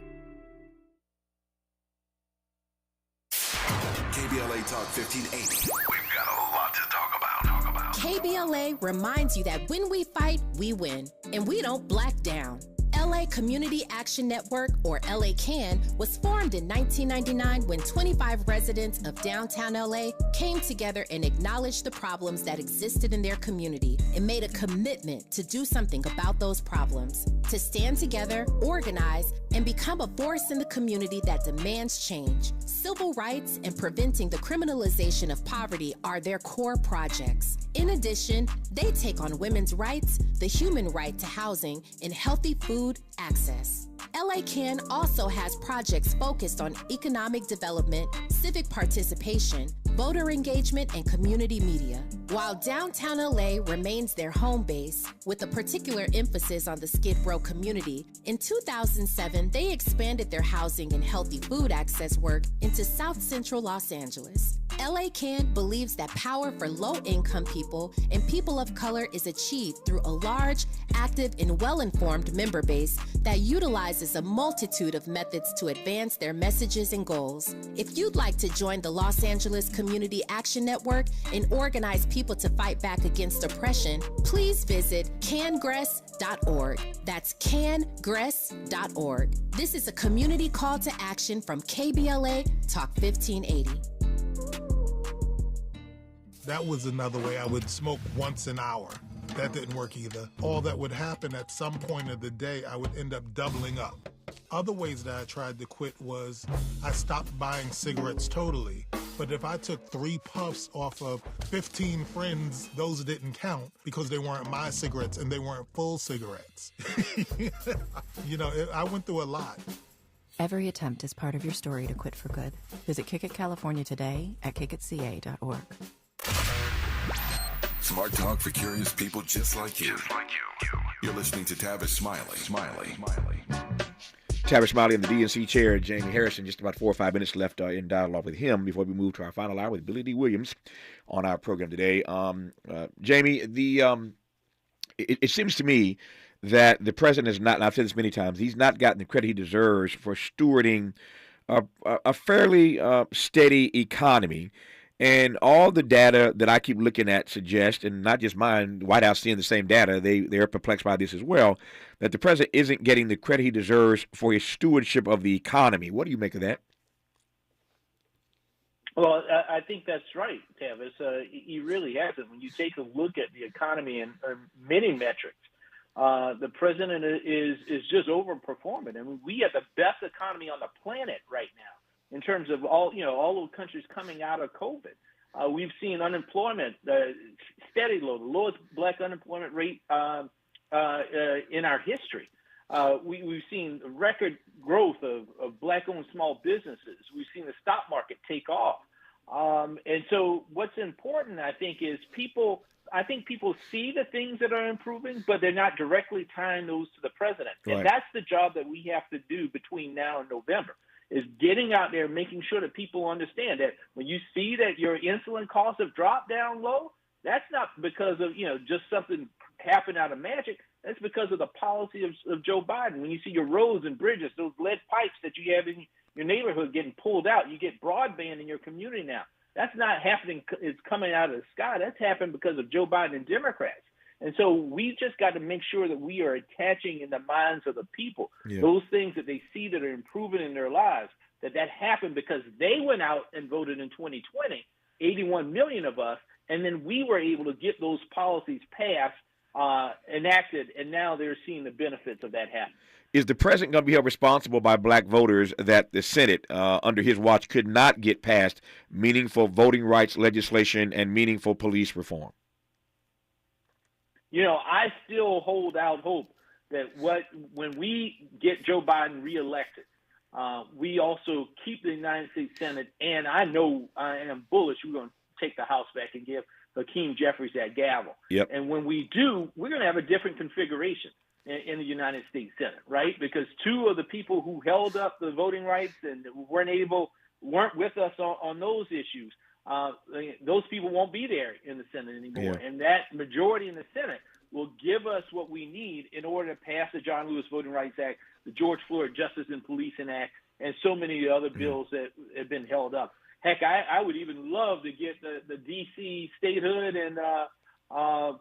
KBLA Talk 1580. We've got a lot to talk about. KBLA reminds you that when we fight, we win, and we don't black down. LA Community Action Network, or LA CAN, was formed in 1999 when 25 residents of downtown LA came together and acknowledged the problems that existed in their community and made a commitment to do something about those problems, to stand together, organize, and become a force in the community that demands change. Civil rights and preventing the criminalization of poverty are their core projects. In addition, they take on women's rights, the human right to housing, and healthy food access. LA CAN also has projects focused on economic development, civic participation, voter engagement, and community media. While downtown LA remains their home base, with a particular emphasis on the Skid Row community, in 2007, they expanded their housing and healthy food access work into South Central Los Angeles. LA Can believes that power for low-income people and people of color is achieved through a large, active, and well-informed member base that utilizes a multitude of methods to advance their messages and goals. If you'd like to join the Los Angeles Community Action Network and organize people to fight back against oppression, please visit cangress.org. That's cangress.org. This is a community call to action from KBLA Talk 1580. That was another way. I would smoke once an hour. That didn't work either. All that would happen at some point of the day, I would end up doubling up. Other ways that I tried to quit was I stopped buying cigarettes totally. But if I took 3 puffs off of 15 friends, those didn't count because they weren't my cigarettes and they weren't full cigarettes. I went through a lot. Every attempt is part of your story to quit for good. Visit Kick It California today at kickitca.org. Smart talk for curious people just like you. You're listening to Tavis Smiley. Tavis Smiley in the DNC chair, Jamie Harrison. Just about 4 or 5 minutes left in dialogue with him before we move to our final hour with Billy D. Williams on our program today. Jamie, it seems to me that the president has not, and I've said this many times, he's not gotten the credit he deserves for stewarding a fairly steady economy. And all the data that I keep looking at suggest, and not just mine, the White House seeing the same data, they're perplexed by this as well, that the president isn't getting the credit he deserves for his stewardship of the economy. What do you make of that? Well, I think that's right, Tavis. He really hasn't. When you take a look at the economy and many metrics, the president is just overperforming. I mean, we have the best economy on the planet right now. In terms of all those countries coming out of COVID, we've seen unemployment steady low, the lowest black unemployment rate in our history. We've seen record growth of black-owned small businesses. We've seen the stock market take off. And so what's important, I think, is people see the things that are improving, but they're not directly tying those to the president. Right. And that's the job that we have to do between now and November. Is getting out there, making sure that people understand that when you see that your insulin costs have dropped down low, that's not because of, just something happened out of magic. That's because of the policy of Joe Biden. When you see your roads and bridges, those lead pipes that you have in your neighborhood getting pulled out, you get broadband in your community now. That's not happening. It's coming out of the sky. That's happened because of Joe Biden and Democrats. And so we just got to make sure that we are attaching in the minds of the people those things that they see that are improving in their lives, that happened because they went out and voted in 2020, 81 million of us, and then we were able to get those policies passed, enacted, and now they're seeing the benefits of that happen. Is the president going to be held responsible by black voters that the Senate, under his watch, could not get past meaningful voting rights legislation and meaningful police reform? I still hold out hope that when we get Joe Biden reelected, we also keep the United States Senate, and I know I am bullish we're going to take the House back and give Hakeem Jeffries that gavel. Yep. And when we do, we're going to have a different configuration in the United States Senate, right? Because 2 of the people who held up the voting rights and weren't with us on those issues, those people won't be there in the Senate anymore. Yeah. And that majority in the Senate will give us what we need in order to pass the John Lewis Voting Rights Act, the George Floyd Justice and Policing Act, and so many other bills that have been held up. Heck, I would even love to get the D.C. statehood and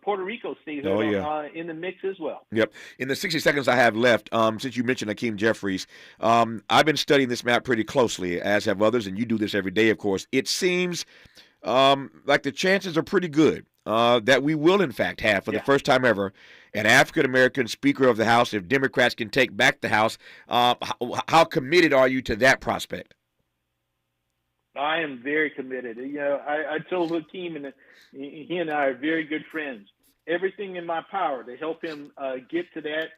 Puerto Rico statehood in the mix as well. Yep. In the 60 seconds I have left, since you mentioned Hakeem Jeffries, I've been studying this map pretty closely, as have others, and you do this every day, of course. It seems like the chances are pretty good that we will, in fact, have, for the first time ever, an African-American Speaker of the House if Democrats can take back the House. How committed are you to that prospect? I am very committed. I told Hakeem, and he and I are very good friends. Everything in my power to help him get to that,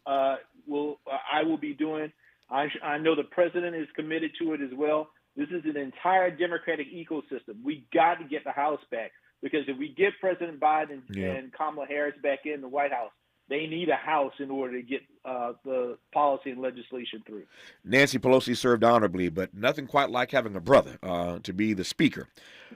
I will be doing. I know the president is committed to it as well. This is an entire Democratic ecosystem. We got to get the House back, because if we get President Biden and Kamala Harris back in the White House, they need a House in order to get the policy and legislation through. Nancy Pelosi served honorably, but nothing quite like having a brother to be the speaker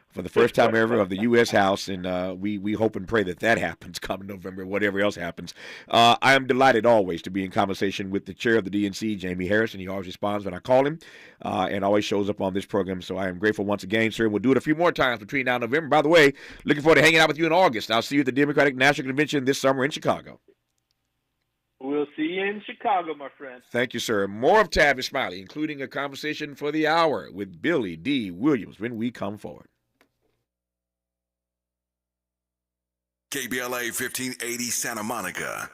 for the first time ever of the U.S. House, and we hope and pray that happens come November, whatever else happens. I am delighted always to be in conversation with the chair of the DNC, Jamie Harrison. He always responds when I call him and always shows up on this program, so I am grateful once again, sir. We'll do it a few more times between now and November. By the way, looking forward to hanging out with you in August. I'll see you at the Democratic National Convention this summer in Chicago. We'll see you in Chicago, my friend. Thank you, sir. More of Tavis Smiley, including a conversation for the hour with Billy D. Williams when we come forward. KBLA 1580 Santa Monica.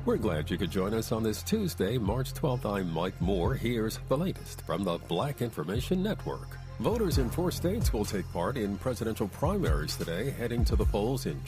We're glad you could join us on this Tuesday, March 12th. I'm Mike Moore. Here's the latest from the Black Information Network. Voters in 4 states will take part in presidential primaries today, heading to the polls in